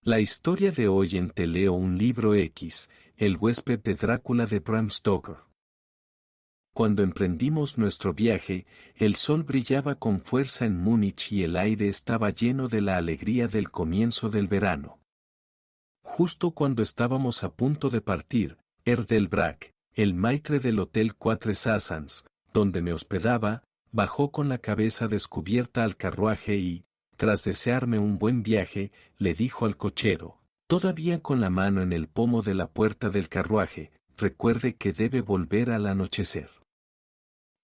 La historia de hoy en Te leo un libro X, El huésped de Drácula de Bram Stoker. Cuando emprendimos nuestro viaje, el sol brillaba con fuerza en Múnich y el aire estaba lleno de la alegría del comienzo del verano. Justo cuando estábamos a punto de partir, Erdelbrack, el maitre del Hotel Quatre Saisons, donde me hospedaba, bajó con la cabeza descubierta al carruaje y, tras desearme un buen viaje, le dijo al cochero, todavía con la mano en el pomo de la puerta del carruaje, recuerde que debe volver al anochecer.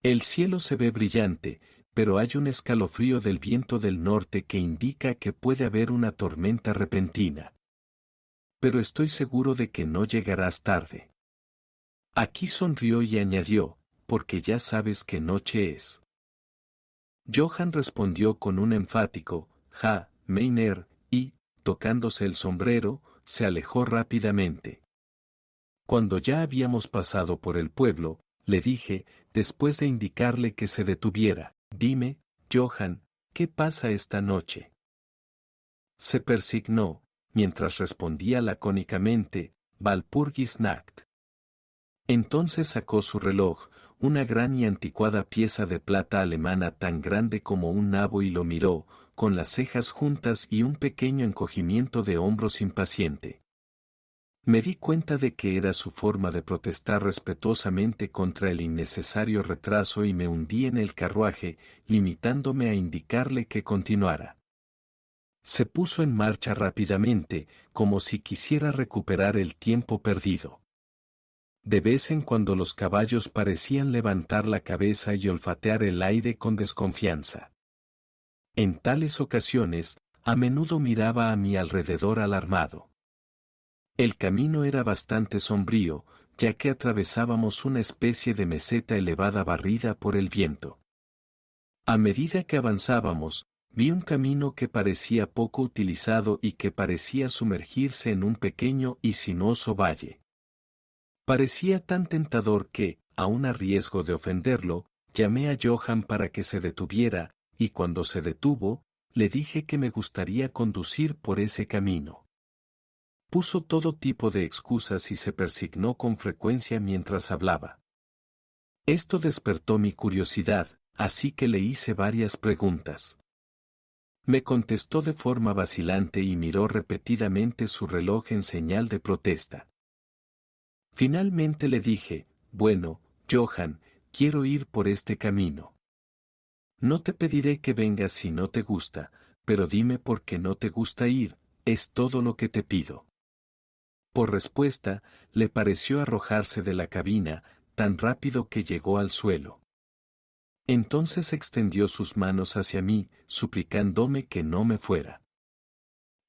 El cielo se ve brillante, pero hay un escalofrío del viento del norte que indica que puede haber una tormenta repentina. Pero estoy seguro de que no llegarás tarde. Aquí sonrió y añadió, porque ya sabes qué noche es. Johann respondió con un enfático, ja, Meiner, y, tocándose el sombrero, se alejó rápidamente. Cuando ya habíamos pasado por el pueblo, le dije, después de indicarle que se detuviera, dime, Johann, ¿qué pasa esta noche? Se persignó, mientras respondía lacónicamente, Walpurgisnacht. Entonces sacó su reloj, una gran y anticuada pieza de plata alemana tan grande como un nabo y lo miró, con las cejas juntas y un pequeño encogimiento de hombros impaciente. Me di cuenta de que era su forma de protestar respetuosamente contra el innecesario retraso y me hundí en el carruaje, limitándome a indicarle que continuara. Se puso en marcha rápidamente, como si quisiera recuperar el tiempo perdido. De vez en cuando los caballos parecían levantar la cabeza y olfatear el aire con desconfianza. En tales ocasiones, a menudo miraba a mi alrededor alarmado. El camino era bastante sombrío, ya que atravesábamos una especie de meseta elevada barrida por el viento. A medida que avanzábamos, vi un camino que parecía poco utilizado y que parecía sumergirse en un pequeño y sinuoso valle. Parecía tan tentador que, aun a riesgo de ofenderlo, llamé a Johann para que se detuviera, y cuando se detuvo, le dije que me gustaría conducir por ese camino. Puso todo tipo de excusas y se persignó con frecuencia mientras hablaba. Esto despertó mi curiosidad, así que le hice varias preguntas. Me contestó de forma vacilante y miró repetidamente su reloj en señal de protesta. Finalmente le dije, bueno, Johann, quiero ir por este camino. No te pediré que vengas si no te gusta, pero dime por qué no te gusta ir, es todo lo que te pido. Por respuesta, le pareció arrojarse de la cabina, tan rápido que llegó al suelo. Entonces extendió sus manos hacia mí, suplicándome que no me fuera.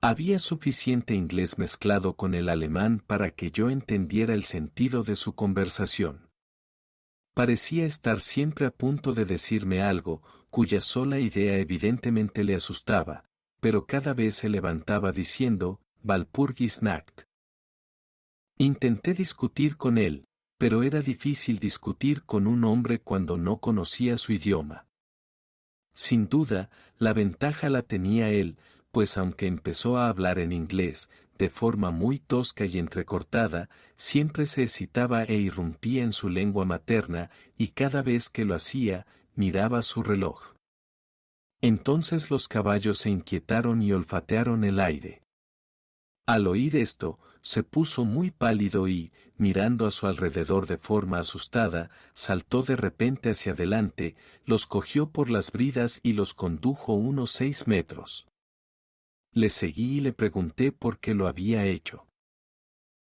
Había suficiente inglés mezclado con el alemán para que yo entendiera el sentido de su conversación. Parecía estar siempre a punto de decirme algo, cuya sola idea evidentemente le asustaba, pero cada vez se levantaba diciendo, Walpurgisnacht. Intenté discutir con él, pero era difícil discutir con un hombre cuando no conocía su idioma. Sin duda, la ventaja la tenía él, pues aunque empezó a hablar en inglés, de forma muy tosca y entrecortada, siempre se excitaba e irrumpía en su lengua materna, y cada vez que lo hacía, miraba su reloj. Entonces los caballos se inquietaron y olfatearon el aire. Al oír esto, se puso muy pálido y, mirando a su alrededor de forma asustada, saltó de repente hacia adelante, los cogió por las bridas y los condujo unos 6 metros. Le seguí y le pregunté por qué lo había hecho.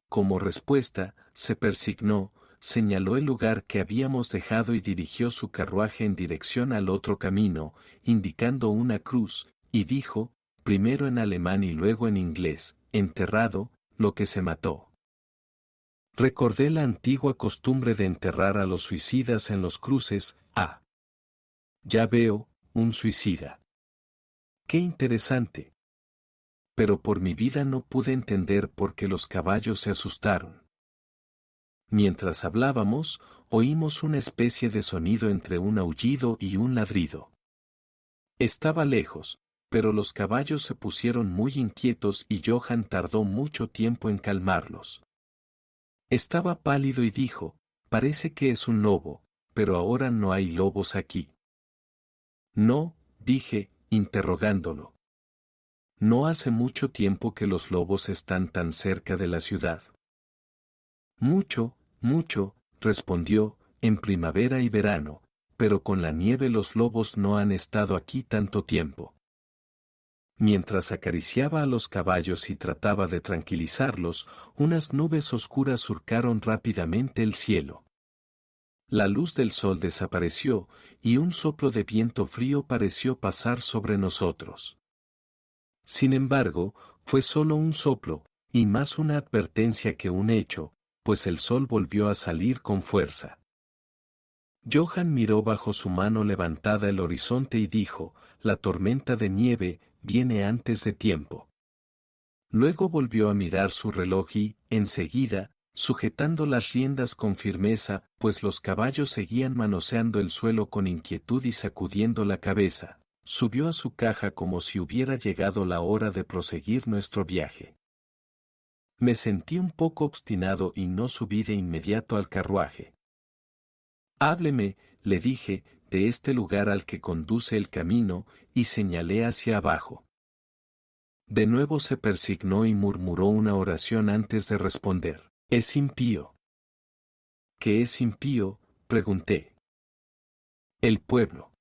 Como respuesta, se persignó, señaló el lugar que habíamos dejado y dirigió su carruaje en dirección al otro camino, indicando una cruz, y dijo, primero en alemán y luego en inglés, enterrado, lo que se mató. Recordé la antigua costumbre de enterrar a los suicidas en los cruces. Ya veo, un suicida. ¡Qué interesante! Pero por mi vida no pude entender por qué los caballos se asustaron. Mientras hablábamos, oímos una especie de sonido entre un aullido y un ladrido. Estaba lejos, pero los caballos se pusieron muy inquietos y Johann tardó mucho tiempo en calmarlos. Estaba pálido y dijo, «Parece que es un lobo, pero ahora no hay lobos aquí». «No», dije, interrogándolo. «No hace mucho tiempo que los lobos están tan cerca de la ciudad». «Mucho, mucho», respondió, «en primavera y verano, pero con la nieve los lobos no han estado aquí tanto tiempo». Mientras acariciaba a los caballos y trataba de tranquilizarlos, unas nubes oscuras surcaron rápidamente el cielo. La luz del sol desapareció, y un soplo de viento frío pareció pasar sobre nosotros. Sin embargo, fue solo un soplo, y más una advertencia que un hecho, pues el sol volvió a salir con fuerza. Johann miró bajo su mano levantada el horizonte y dijo, «La tormenta de nieve viene antes de tiempo». Luego volvió a mirar su reloj y, enseguida, sujetando las riendas con firmeza, pues los caballos seguían manoseando el suelo con inquietud y sacudiendo la cabeza, subió a su caja como si hubiera llegado la hora de proseguir nuestro viaje. Me sentí un poco obstinado y no subí de inmediato al carruaje. «Hábleme», le dije, «de este lugar al que conduce el camino», y señalé hacia abajo. De nuevo se persignó y murmuró una oración antes de responder, «Es impío». «¿Qué es impío?», pregunté. «El pueblo».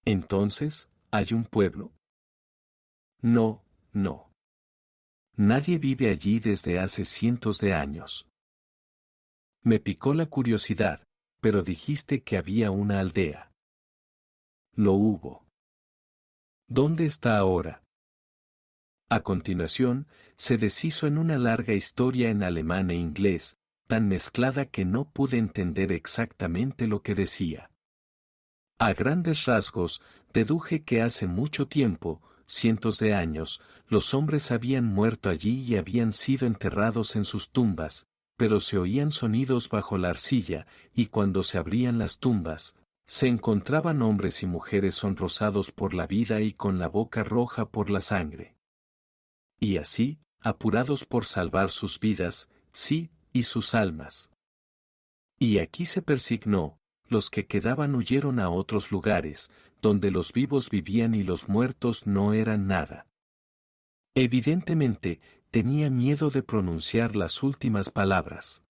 «Entonces, ¿hay un pueblo?». «No, no. Nadie vive allí desde hace cientos de años». Me picó la curiosidad, pero dijiste que había una aldea. Lo hubo. ¿Dónde está ahora? A continuación, se deshizo en una larga historia en alemán e inglés, tan mezclada que no pude entender exactamente lo que decía. A grandes rasgos, deduje que hace mucho tiempo, cientos de años, los hombres habían muerto allí y habían sido enterrados en sus tumbas, pero se oían sonidos bajo la arcilla, y cuando se abrían las tumbas, se encontraban hombres y mujeres sonrosados por la vida y con la boca roja por la sangre. Y así, apurados por salvar sus vidas, sí, y sus almas. Y aquí se persignó, los que quedaban huyeron a otros lugares, donde los vivos vivían y los muertos no eran nada. Evidentemente, tenía miedo de pronunciar las últimas palabras.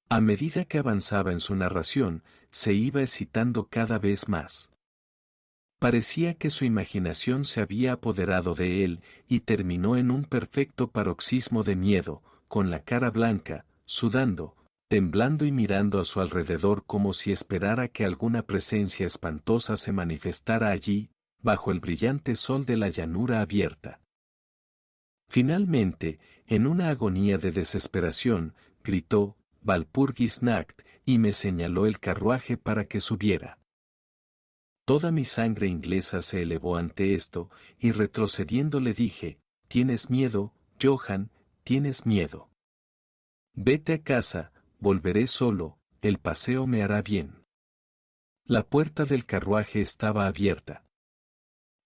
A medida que avanzaba en su narración, se iba excitando cada vez más. Parecía que su imaginación se había apoderado de él, y terminó en un perfecto paroxismo de miedo, con la cara blanca, sudando, temblando y mirando a su alrededor como si esperara que alguna presencia espantosa se manifestara allí, bajo el brillante sol de la llanura abierta. Finalmente, en una agonía de desesperación, gritó, «Walpurgisnacht», y me señaló el carruaje para que subiera. Toda mi sangre inglesa se elevó ante esto, y retrocediendo le dije, «Tienes miedo, Johann, tienes miedo. Vete a casa, volveré solo, el paseo me hará bien». La puerta del carruaje estaba abierta.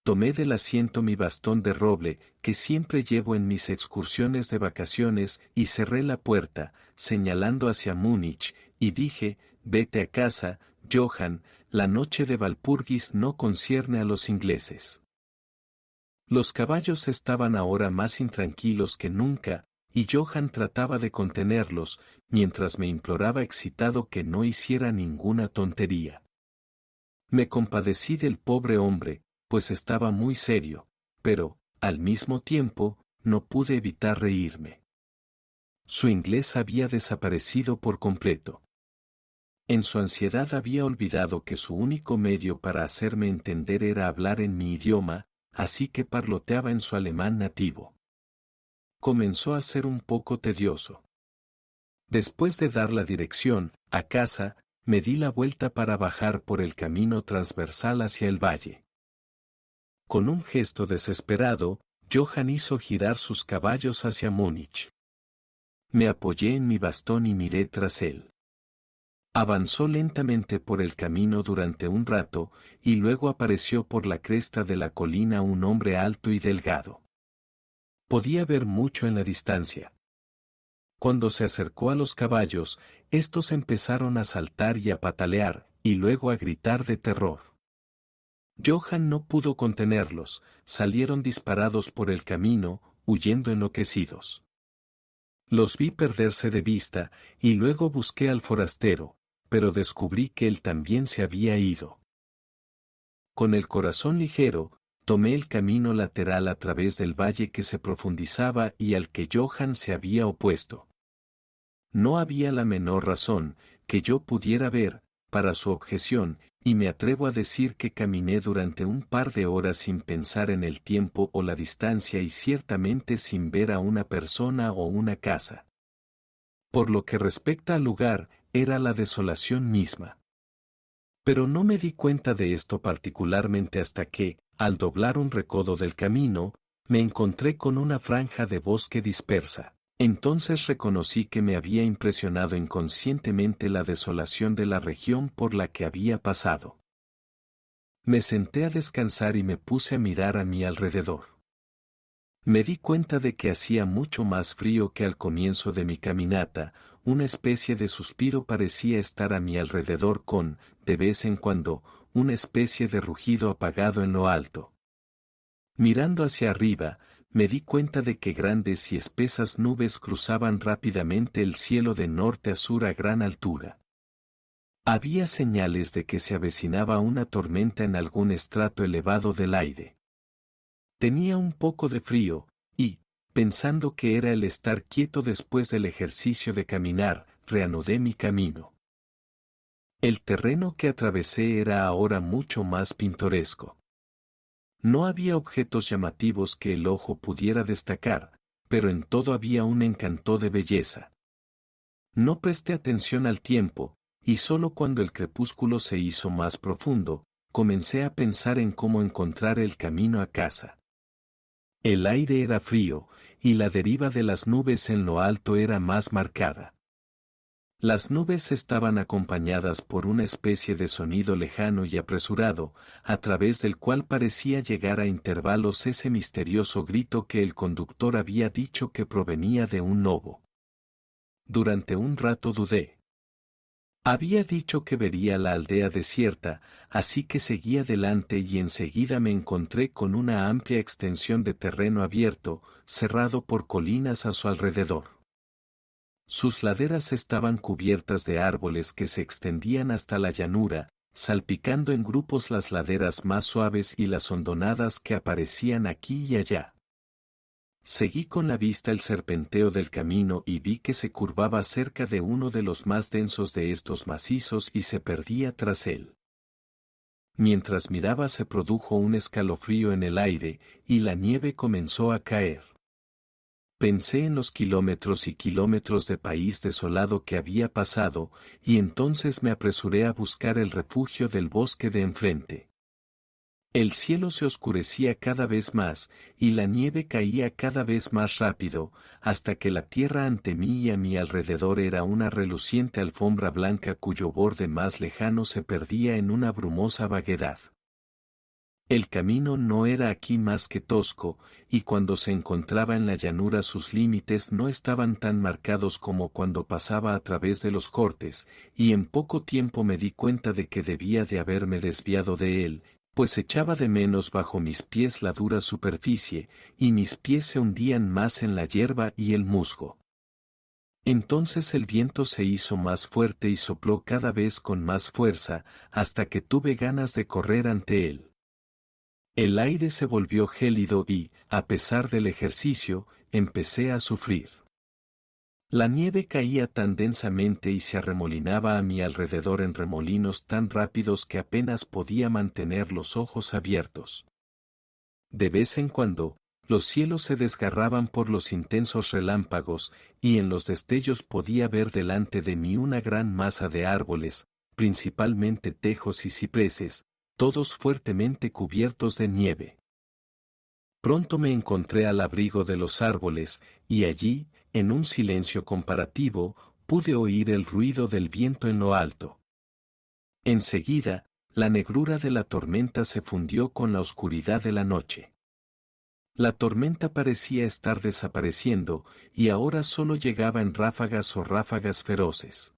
Tomé del asiento mi bastón de roble, que siempre llevo en mis excursiones de vacaciones, y cerré la puerta, señalando hacia Múnich, y dije, «Vete a casa, Johann, la noche de Walpurgis no concierne a los ingleses». Los caballos estaban ahora más intranquilos que nunca, y Johann trataba de contenerlos, mientras me imploraba excitado que no hiciera ninguna tontería. Me compadecí del pobre hombre, pues estaba muy serio, pero, al mismo tiempo, no pude evitar reírme. Su inglés había desaparecido por completo. En su ansiedad había olvidado que su único medio para hacerme entender era hablar en mi idioma, así que parloteaba en su alemán nativo. Comenzó a ser un poco tedioso. Después de dar la dirección, a casa, me di la vuelta para bajar por el camino transversal hacia el valle. Con un gesto desesperado, Johann hizo girar sus caballos hacia Múnich. Me apoyé en mi bastón y miré tras él. Avanzó lentamente por el camino durante un rato, y luego apareció por la cresta de la colina un hombre alto y delgado. Podía ver mucho en la distancia. Cuando se acercó a los caballos, estos empezaron a saltar y a patalear, y luego a gritar de terror. Johann no pudo contenerlos, salieron disparados por el camino, huyendo enloquecidos. Los vi perderse de vista, y luego busqué al forastero, pero descubrí que él también se había ido. Con el corazón ligero, tomé el camino lateral a través del valle que se profundizaba y al que Johann se había opuesto. No había la menor razón, que yo pudiera ver, para su objeción, y me atrevo a decir que caminé durante un par de horas sin pensar en el tiempo o la distancia y ciertamente sin ver a una persona o una casa. Por lo que respecta al lugar, era la desolación misma. Pero no me di cuenta de esto particularmente hasta que, al doblar un recodo del camino, me encontré con una franja de bosque dispersa. Entonces reconocí que me había impresionado inconscientemente la desolación de la región por la que había pasado. Me senté a descansar y me puse a mirar a mi alrededor. Me di cuenta de que hacía mucho más frío que al comienzo de mi caminata, una especie de suspiro parecía estar a mi alrededor con, de vez en cuando, una especie de rugido apagado en lo alto. Mirando hacia arriba, me di cuenta de que grandes y espesas nubes cruzaban rápidamente el cielo de norte a sur a gran altura. Había señales de que se avecinaba una tormenta en algún estrato elevado del aire. Tenía un poco de frío, y, pensando que era el estar quieto después del ejercicio de caminar, reanudé mi camino. El terreno que atravesé era ahora mucho más pintoresco. No había objetos llamativos que el ojo pudiera destacar, pero en todo había un encanto de belleza. No presté atención al tiempo, y solo cuando el crepúsculo se hizo más profundo, comencé a pensar en cómo encontrar el camino a casa. El aire era frío, y la deriva de las nubes en lo alto era más marcada. Las nubes estaban acompañadas por una especie de sonido lejano y apresurado, a través del cual parecía llegar a intervalos ese misterioso grito que el conductor había dicho que provenía de un lobo. Durante un rato dudé. Había dicho que vería la aldea desierta, así que seguí adelante y enseguida me encontré con una amplia extensión de terreno abierto, cerrado por colinas a su alrededor. Sus laderas estaban cubiertas de árboles que se extendían hasta la llanura, salpicando en grupos las laderas más suaves y las hondonadas que aparecían aquí y allá. Seguí con la vista el serpenteo del camino y vi que se curvaba cerca de uno de los más densos de estos macizos y se perdía tras él. Mientras miraba se produjo un escalofrío en el aire, y la nieve comenzó a caer. Pensé en los kilómetros y kilómetros de país desolado que había pasado, y entonces me apresuré a buscar el refugio del bosque de enfrente. El cielo se oscurecía cada vez más, y la nieve caía cada vez más rápido, hasta que la tierra ante mí y a mi alrededor era una reluciente alfombra blanca cuyo borde más lejano se perdía en una brumosa vaguedad. El camino no era aquí más que tosco, y cuando se encontraba en la llanura sus límites no estaban tan marcados como cuando pasaba a través de los cortes, y en poco tiempo me di cuenta de que debía de haberme desviado de él, pues echaba de menos bajo mis pies la dura superficie, y mis pies se hundían más en la hierba y el musgo. Entonces el viento se hizo más fuerte y sopló cada vez con más fuerza, hasta que tuve ganas de correr ante él. El aire se volvió gélido y, a pesar del ejercicio, empecé a sufrir. La nieve caía tan densamente y se arremolinaba a mi alrededor en remolinos tan rápidos que apenas podía mantener los ojos abiertos. De vez en cuando, los cielos se desgarraban por los intensos relámpagos, y en los destellos podía ver delante de mí una gran masa de árboles, principalmente tejos y cipreses, todos fuertemente cubiertos de nieve. Pronto me encontré al abrigo de los árboles, y allí, en un silencio comparativo, pude oír el ruido del viento en lo alto. Enseguida, la negrura de la tormenta se fundió con la oscuridad de la noche. La tormenta parecía estar desapareciendo, y ahora solo llegaba en ráfagas o ráfagas feroces.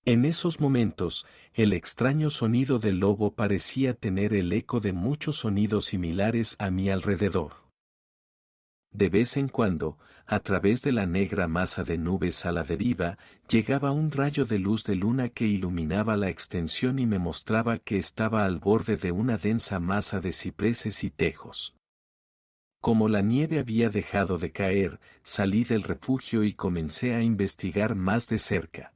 En esos momentos, el extraño sonido del lobo parecía tener el eco de muchos sonidos similares a mi alrededor. De vez en cuando, a través de la negra masa de nubes a la deriva, llegaba un rayo de luz de luna que iluminaba la extensión y me mostraba que estaba al borde de una densa masa de cipreses y tejos. Como la nieve había dejado de caer, salí del refugio y comencé a investigar más de cerca.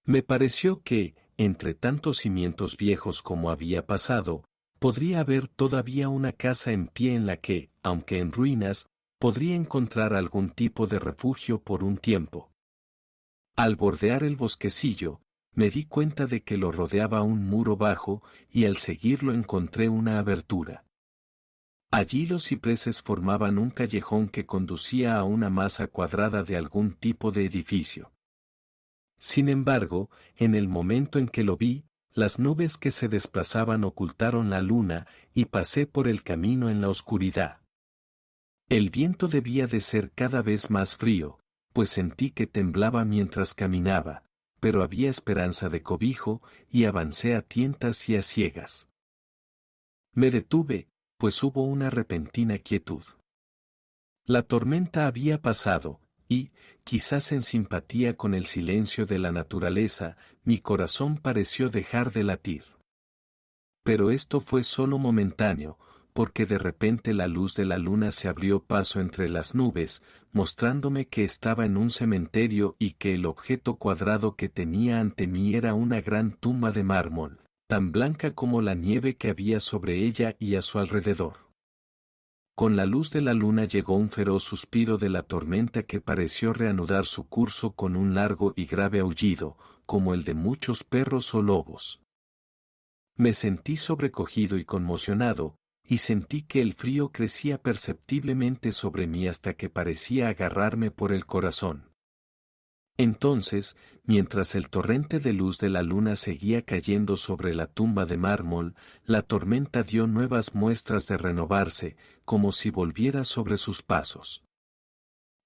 Me pareció que, entre tantos cimientos viejos como había pasado, podría haber todavía una casa en pie en la que, aunque en ruinas, podría encontrar algún tipo de refugio por un tiempo. Al bordear el bosquecillo, me di cuenta de que lo rodeaba un muro bajo, y al seguirlo encontré una abertura. Allí los cipreses formaban un callejón que conducía a una masa cuadrada de algún tipo de edificio. Sin embargo, en el momento en que lo vi, las nubes que se desplazaban ocultaron la luna, y pasé por el camino en la oscuridad. El viento debía de ser cada vez más frío, pues sentí que temblaba mientras caminaba, pero había esperanza de cobijo, y avancé a tientas y a ciegas. Me detuve, pues hubo una repentina quietud. La tormenta había pasado, y, quizás en simpatía con el silencio de la naturaleza, mi corazón pareció dejar de latir. Pero esto fue solo momentáneo, porque de repente la luz de la luna se abrió paso entre las nubes, mostrándome que estaba en un cementerio y que el objeto cuadrado que tenía ante mí era una gran tumba de mármol, tan blanca como la nieve que había sobre ella y a su alrededor. Con la luz de la luna llegó un feroz suspiro de la tormenta que pareció reanudar su curso con un largo y grave aullido, como el de muchos perros o lobos. Me sentí sobrecogido y conmocionado, y sentí que el frío crecía perceptiblemente sobre mí hasta que parecía agarrarme por el corazón. Entonces, mientras el torrente de luz de la luna seguía cayendo sobre la tumba de mármol, la tormenta dio nuevas muestras de renovarse, como si volviera sobre sus pasos.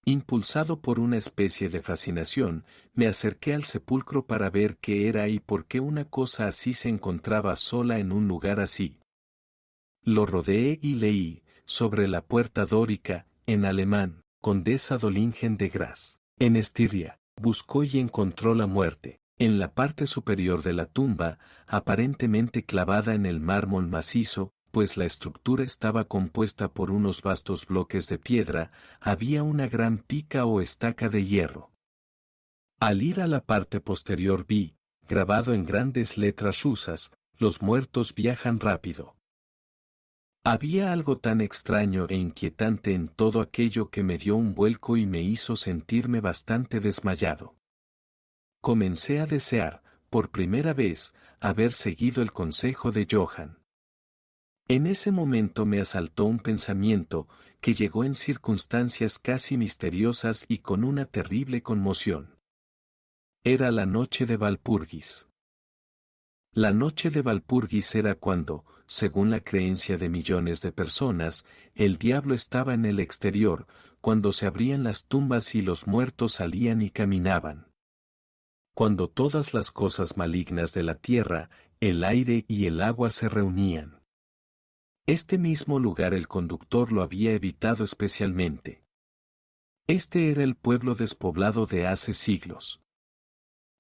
Impulsado por una especie de fascinación, me acerqué al sepulcro para ver qué era y por qué una cosa así se encontraba sola en un lugar así. Lo rodeé y leí, sobre la puerta dórica, en alemán, Condesa Dolingen de Graz, en Estiria. Buscó y encontró la muerte, en la parte superior de la tumba, aparentemente clavada en el mármol macizo, pues la estructura estaba compuesta por unos vastos bloques de piedra, había una gran pica o estaca de hierro. Al ir a la parte posterior vi, grabado en grandes letras rusas, los muertos viajan rápido. Había algo tan extraño e inquietante en todo aquello que me dio un vuelco y me hizo sentirme bastante desmayado. Comencé a desear, por primera vez, haber seguido el consejo de Johann. En ese momento me asaltó un pensamiento, que llegó en circunstancias casi misteriosas y con una terrible conmoción. Era la noche de Walpurgis. La noche de Walpurgis era cuando, según la creencia de millones de personas, el diablo estaba en el exterior, cuando se abrían las tumbas y los muertos salían y caminaban. Cuando todas las cosas malignas de la tierra, el aire y el agua se reunían. Este mismo lugar el conductor lo había evitado especialmente. Este era el pueblo despoblado de hace siglos.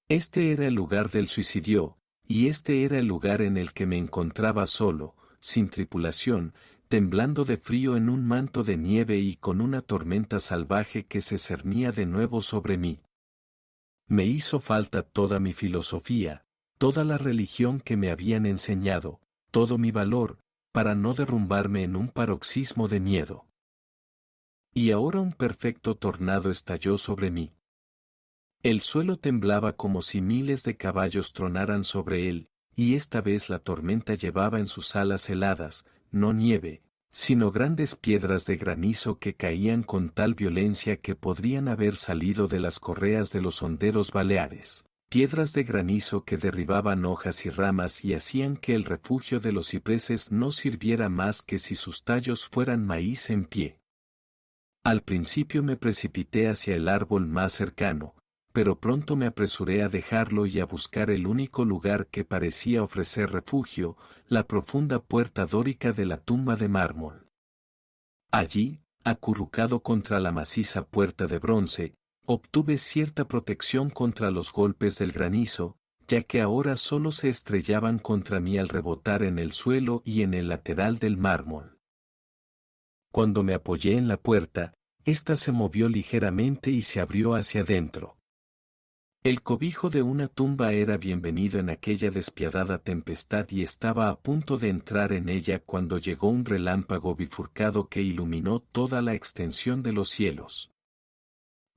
Este era el lugar del suicidio, y este era el lugar en el que me encontraba solo, sin tripulación, temblando de frío en un manto de nieve y con una tormenta salvaje que se cernía de nuevo sobre mí. Me hizo falta toda mi filosofía, toda la religión que me habían enseñado, todo mi valor, para no derrumbarme en un paroxismo de miedo. Y ahora un perfecto tornado estalló sobre mí. El suelo temblaba como si miles de caballos tronaran sobre él, y esta vez la tormenta llevaba en sus alas heladas, no nieve, sino grandes piedras de granizo que caían con tal violencia que podrían haber salido de las correas de los honderos baleares. Piedras de granizo que derribaban hojas y ramas y hacían que el refugio de los cipreses no sirviera más que si sus tallos fueran maíz en pie. Al principio me precipité hacia el árbol más cercano, pero pronto me apresuré a dejarlo y a buscar el único lugar que parecía ofrecer refugio, la profunda puerta dórica de la tumba de mármol. Allí, acurrucado contra la maciza puerta de bronce, obtuve cierta protección contra los golpes del granizo, ya que ahora solo se estrellaban contra mí al rebotar en el suelo y en el lateral del mármol. Cuando me apoyé en la puerta, ésta se movió ligeramente y se abrió hacia adentro. El cobijo de una tumba era bienvenido en aquella despiadada tempestad y estaba a punto de entrar en ella cuando llegó un relámpago bifurcado que iluminó toda la extensión de los cielos.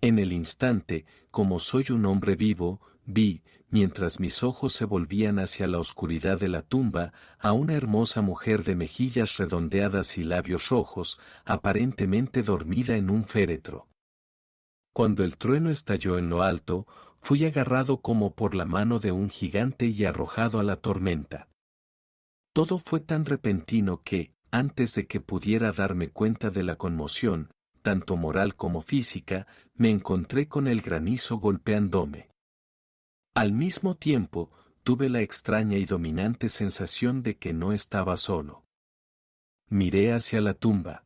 En el instante, como soy un hombre vivo, vi, mientras mis ojos se volvían hacia la oscuridad de la tumba, a una hermosa mujer de mejillas redondeadas y labios rojos, aparentemente dormida en un féretro. Cuando el trueno estalló en lo alto, fui agarrado como por la mano de un gigante y arrojado a la tormenta. Todo fue tan repentino que, antes de que pudiera darme cuenta de la conmoción, tanto moral como física, me encontré con el granizo golpeándome. Al mismo tiempo, tuve la extraña y dominante sensación de que no estaba solo. Miré hacia la tumba.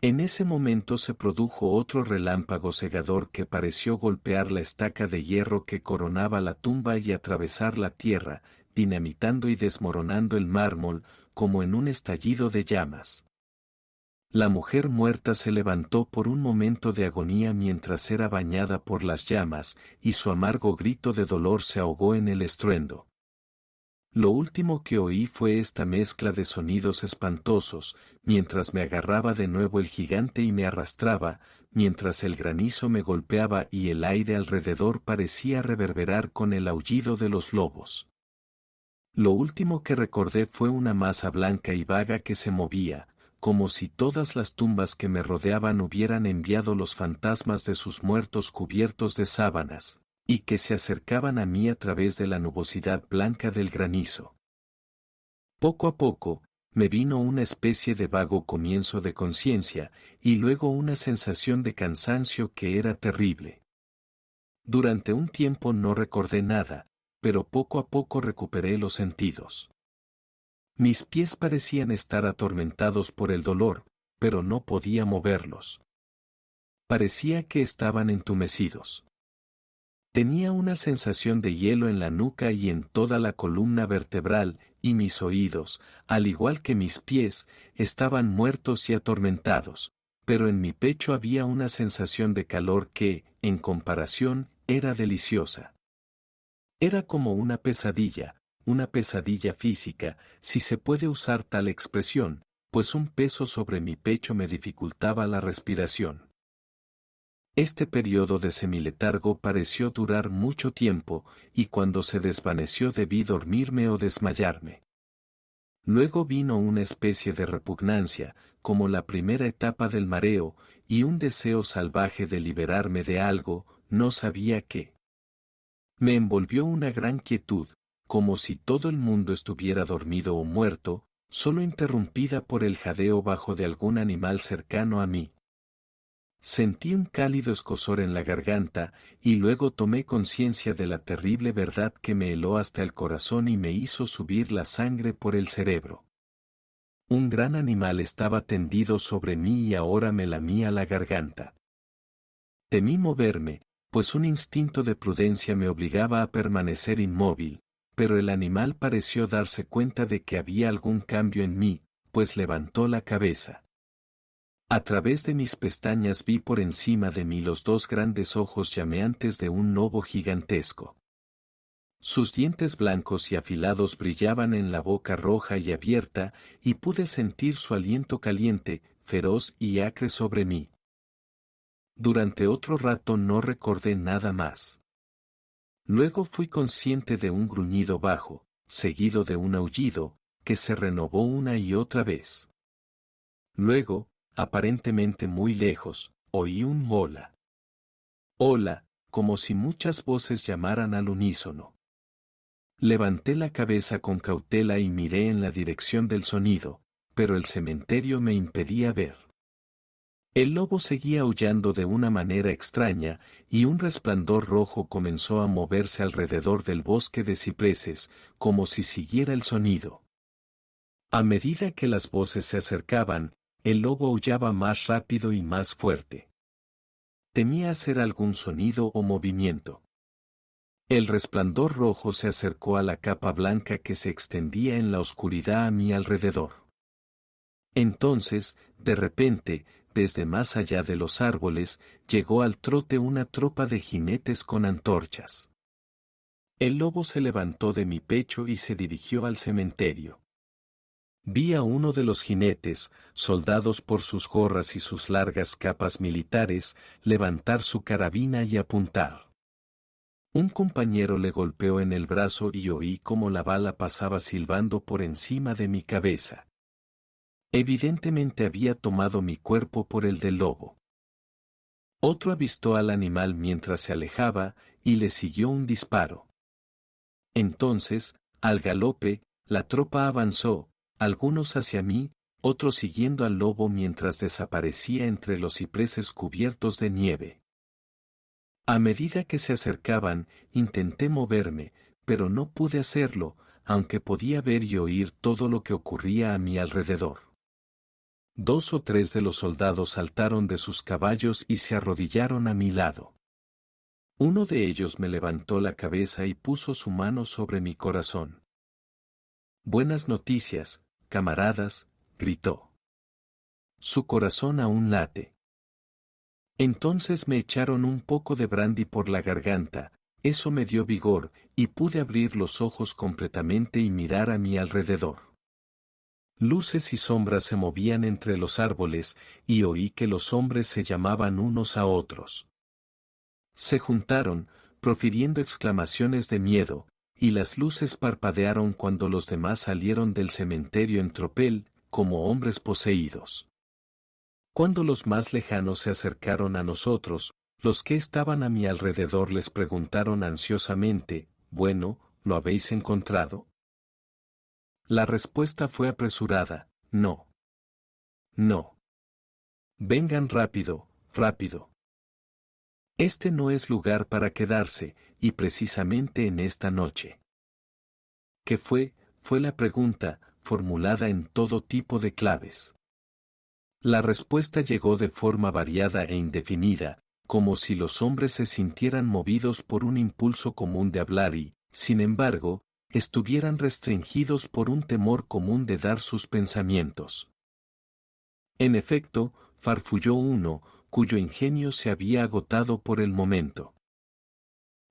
En ese momento se produjo otro relámpago cegador que pareció golpear la estaca de hierro que coronaba la tumba y atravesar la tierra, dinamitando y desmoronando el mármol, como en un estallido de llamas. La mujer muerta se levantó por un momento de agonía mientras era bañada por las llamas, y su amargo grito de dolor se ahogó en el estruendo. Lo último que oí fue esta mezcla de sonidos espantosos, mientras me agarraba de nuevo el gigante y me arrastraba, mientras el granizo me golpeaba y el aire alrededor parecía reverberar con el aullido de los lobos. Lo último que recordé fue una masa blanca y vaga que se movía, como si todas las tumbas que me rodeaban hubieran enviado los fantasmas de sus muertos cubiertos de sábanas, y que se acercaban a mí a través de la nubosidad blanca del granizo. Poco a poco, me vino una especie de vago comienzo de conciencia, y luego una sensación de cansancio que era terrible. Durante un tiempo no recordé nada, pero poco a poco recuperé los sentidos. Mis pies parecían estar atormentados por el dolor, pero no podía moverlos. Parecía que estaban entumecidos. Tenía una sensación de hielo en la nuca y en toda la columna vertebral, y mis oídos, al igual que mis pies, estaban muertos y atormentados, pero en mi pecho había una sensación de calor que, en comparación, era deliciosa. Era como una pesadilla física, si se puede usar tal expresión, pues un peso sobre mi pecho me dificultaba la respiración. Este periodo de semiletargo pareció durar mucho tiempo, y cuando se desvaneció debí dormirme o desmayarme. Luego vino una especie de repugnancia, como la primera etapa del mareo, y un deseo salvaje de liberarme de algo, no sabía qué. Me envolvió una gran quietud, como si todo el mundo estuviera dormido o muerto, solo interrumpida por el jadeo bajo de algún animal cercano a mí. Sentí un cálido escozor en la garganta, y luego tomé conciencia de la terrible verdad que me heló hasta el corazón y me hizo subir la sangre por el cerebro. Un gran animal estaba tendido sobre mí y ahora me lamía la garganta. Temí moverme, pues un instinto de prudencia me obligaba a permanecer inmóvil, pero el animal pareció darse cuenta de que había algún cambio en mí, pues levantó la cabeza. A través de mis pestañas vi por encima de mí los dos grandes ojos llameantes de un lobo gigantesco. Sus dientes blancos y afilados brillaban en la boca roja y abierta, y pude sentir su aliento caliente, feroz y acre sobre mí. Durante otro rato no recordé nada más. Luego fui consciente de un gruñido bajo, seguido de un aullido, que se renovó una y otra vez. Luego, aparentemente muy lejos, oí un hola. Hola, como si muchas voces llamaran al unísono. Levanté la cabeza con cautela y miré en la dirección del sonido, pero el cementerio me impedía ver. El lobo seguía aullando de una manera extraña, y un resplandor rojo comenzó a moverse alrededor del bosque de cipreses, como si siguiera el sonido. A medida que las voces se acercaban, el lobo aullaba más rápido y más fuerte. Temía hacer algún sonido o movimiento. El resplandor rojo se acercó a la capa blanca que se extendía en la oscuridad a mi alrededor. Entonces, de repente, desde más allá de los árboles, llegó al trote una tropa de jinetes con antorchas. El lobo se levantó de mi pecho y se dirigió al cementerio. Vi a uno de los jinetes, soldados por sus gorras y sus largas capas militares, levantar su carabina y apuntar. Un compañero le golpeó en el brazo y oí cómo la bala pasaba silbando por encima de mi cabeza. Evidentemente había tomado mi cuerpo por el del lobo. Otro avistó al animal mientras se alejaba, y le siguió un disparo. Entonces, al galope, la tropa avanzó, algunos hacia mí, otros siguiendo al lobo mientras desaparecía entre los cipreses cubiertos de nieve. A medida que se acercaban, intenté moverme, pero no pude hacerlo, aunque podía ver y oír todo lo que ocurría a mi alrededor. 2 o 3 de los soldados saltaron de sus caballos y se arrodillaron a mi lado. Uno de ellos me levantó la cabeza y puso su mano sobre mi corazón. «Buenas noticias, camaradas», gritó. Su corazón aún late. Entonces me echaron un poco de brandy por la garganta, eso me dio vigor, y pude abrir los ojos completamente y mirar a mi alrededor. Luces y sombras se movían entre los árboles, y oí que los hombres se llamaban unos a otros. Se juntaron, profiriendo exclamaciones de miedo, y las luces parpadearon cuando los demás salieron del cementerio en tropel, como hombres poseídos. Cuando los más lejanos se acercaron a nosotros, los que estaban a mi alrededor les preguntaron ansiosamente, «Bueno, ¿lo habéis encontrado?». La respuesta fue apresurada, «No. No. Vengan rápido, rápido. Este no es lugar para quedarse, y precisamente en esta noche». ¿Qué fue? Fue la pregunta, formulada en todo tipo de claves. La respuesta llegó de forma variada e indefinida, como si los hombres se sintieran movidos por un impulso común de hablar y, sin embargo, estuvieran restringidos por un temor común de dar sus pensamientos. En efecto, farfulló uno, cuyo ingenio se había agotado por el momento.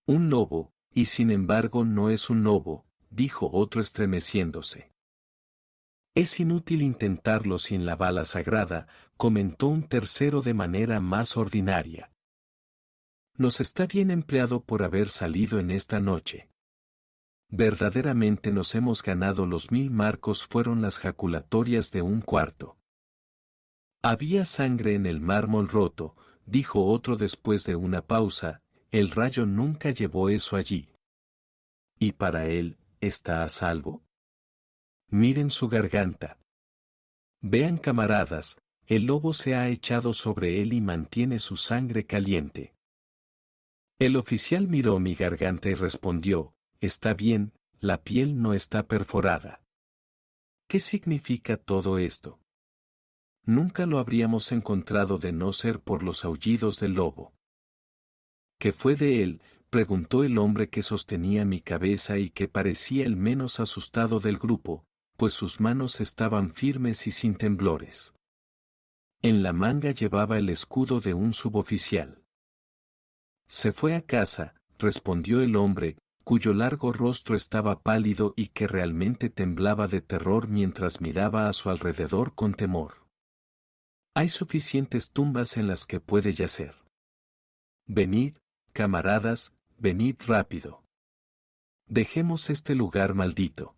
«Un lobo, y sin embargo no es un lobo», dijo otro estremeciéndose. «Es inútil intentarlo sin la bala sagrada», comentó un tercero de manera más ordinaria. «Nos está bien empleado por haber salido en esta noche. Verdaderamente nos hemos ganado los 1000 marcos», fueron las jaculatorias de un cuarto. «Había sangre en el mármol roto», dijo otro después de una pausa, «el rayo nunca llevó eso allí». «¿Y para él, está a salvo? Miren su garganta. Vean, camaradas, el lobo se ha echado sobre él y mantiene su sangre caliente». El oficial miró mi garganta y respondió, «Está bien, la piel no está perforada». ¿Qué significa todo esto? Nunca lo habríamos encontrado de no ser por los aullidos del lobo. «¿Qué fue de él?», preguntó el hombre que sostenía mi cabeza y que parecía el menos asustado del grupo, pues sus manos estaban firmes y sin temblores. En la manga llevaba el escudo de un suboficial. «Se fue a casa», respondió el hombre, cuyo largo rostro estaba pálido y que realmente temblaba de terror mientras miraba a su alrededor con temor. «Hay suficientes tumbas en las que puede yacer. Venid, camaradas, venid rápido. Dejemos este lugar maldito».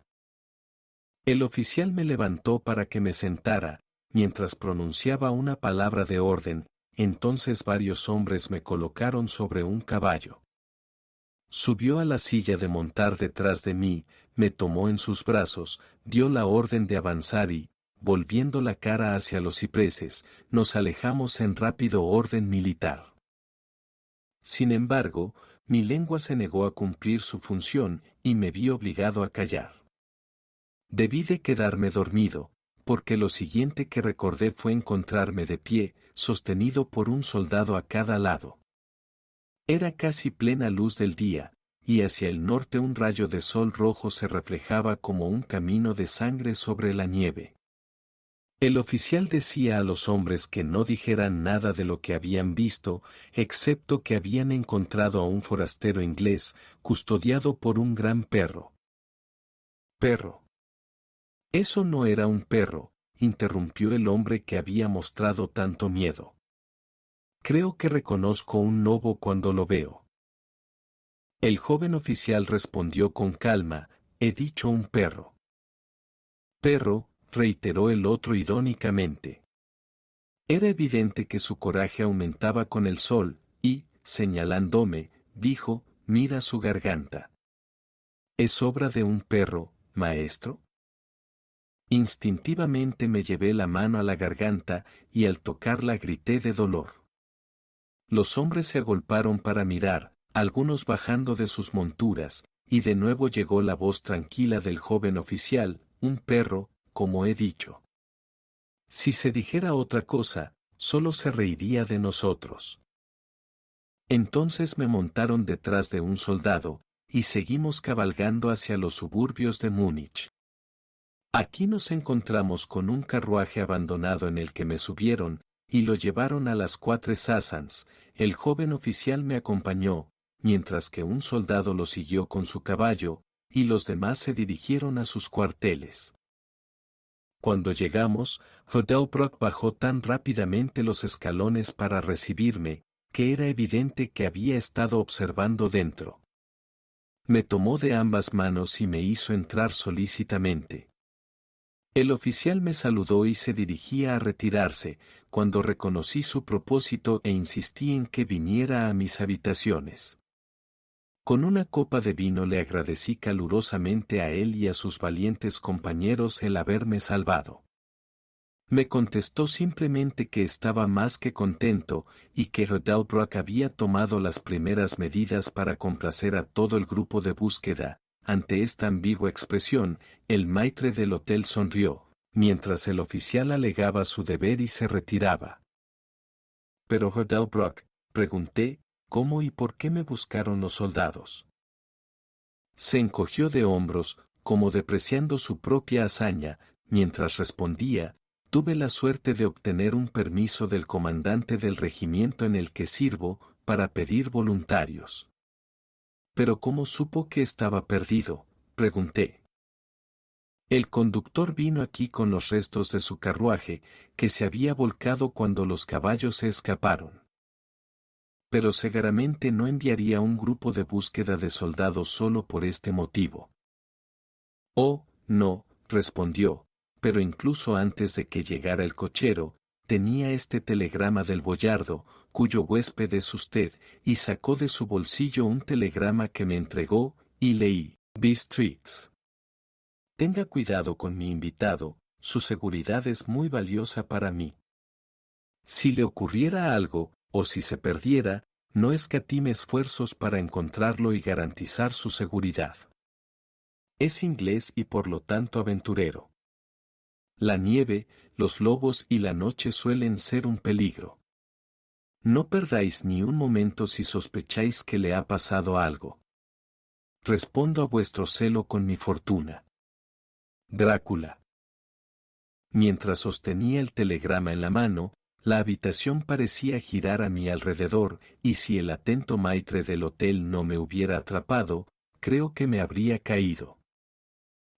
El oficial me levantó para que me sentara, mientras pronunciaba una palabra de orden, entonces varios hombres me colocaron sobre un caballo. Subió a la silla de montar detrás de mí, me tomó en sus brazos, dio la orden de avanzar y, volviendo la cara hacia los cipreses, nos alejamos en rápido orden militar. Sin embargo, mi lengua se negó a cumplir su función y me vi obligado a callar. Debí de quedarme dormido, porque lo siguiente que recordé fue encontrarme de pie, sostenido por un soldado a cada lado. Era casi plena luz del día, y hacia el norte un rayo de sol rojo se reflejaba como un camino de sangre sobre la nieve. El oficial decía a los hombres que no dijeran nada de lo que habían visto, excepto que habían encontrado a un forastero inglés, custodiado por un gran perro. «¿Perro? Eso no era un perro», interrumpió el hombre que había mostrado tanto miedo. «Creo que reconozco un lobo cuando lo veo». El joven oficial respondió con calma, «He dicho un perro». «Perro», reiteró el otro irónicamente. Era evidente que su coraje aumentaba con el sol, y, señalándome, dijo, «Mira su garganta». «¿Es obra de un perro, maestro?» Instintivamente me llevé la mano a la garganta, y al tocarla grité de dolor. Los hombres se agolparon para mirar, algunos bajando de sus monturas, y de nuevo llegó la voz tranquila del joven oficial, «Un perro, como he dicho». Si se dijera otra cosa, solo se reiría de nosotros. Entonces me montaron detrás de un soldado, y seguimos cabalgando hacia los suburbios de Múnich. Aquí nos encontramos con un carruaje abandonado en el que me subieron, y lo llevaron a las Quatre Sassans. El joven oficial me acompañó, mientras que un soldado lo siguió con su caballo, y los demás se dirigieron a sus cuarteles. Cuando llegamos, Hodelbrock bajó tan rápidamente los escalones para recibirme, que era evidente que había estado observando dentro. Me tomó de ambas manos y me hizo entrar solícitamente. El oficial me saludó y se dirigía a retirarse, cuando reconocí su propósito e insistí en que viniera a mis habitaciones. Con una copa de vino le agradecí calurosamente a él y a sus valientes compañeros el haberme salvado. Me contestó simplemente que estaba más que contento y que Hodelbrock había tomado las primeras medidas para complacer a todo el grupo de búsqueda. Ante esta ambigua expresión, el maitre del hotel sonrió, mientras el oficial alegaba su deber y se retiraba. «Pero Hodelbrock», pregunté, «¿cómo y por qué me buscaron los soldados?». Se encogió de hombros, como depreciando su propia hazaña, mientras respondía, «Tuve la suerte de obtener un permiso del comandante del regimiento en el que sirvo, para pedir voluntarios». «¿Pero cómo supo que estaba perdido?», pregunté. «El conductor vino aquí con los restos de su carruaje, que se había volcado cuando los caballos se escaparon. Pero seguramente no enviaría un grupo de búsqueda de soldados solo por este motivo». «Oh, no», respondió, «pero incluso antes de que llegara el cochero, tenía este telegrama del boyardo, cuyo huésped es usted», y sacó de su bolsillo un telegrama que me entregó, y leí, «Beatrix. Tenga cuidado con mi invitado, su seguridad es muy valiosa para mí. Si le ocurriera algo, o si se perdiera, no escatime esfuerzos para encontrarlo y garantizar su seguridad. Es inglés y por lo tanto aventurero. La nieve, los lobos y la noche suelen ser un peligro. No perdáis ni un momento si sospecháis que le ha pasado algo. Respondo a vuestro celo con mi fortuna. Drácula». Mientras sostenía el telegrama en la mano, la habitación parecía girar a mi alrededor, y si el atento maitre del hotel no me hubiera atrapado, creo que me habría caído.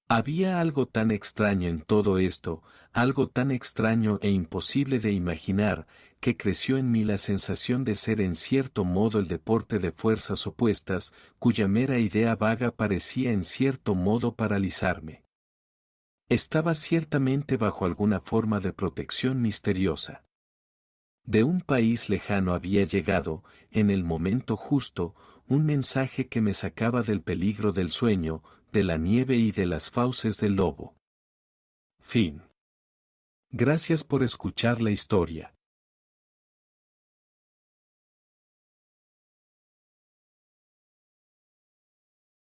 Había algo tan extraño en todo esto, algo tan extraño e imposible de imaginar, que creció en mí la sensación de ser en cierto modo el deporte de fuerzas opuestas, cuya mera idea vaga parecía en cierto modo paralizarme. Estaba ciertamente bajo alguna forma de protección misteriosa. De un país lejano había llegado, en el momento justo, un mensaje que me sacaba del peligro del sueño, de la nieve y de las fauces del lobo. Fin. Gracias por escuchar la historia.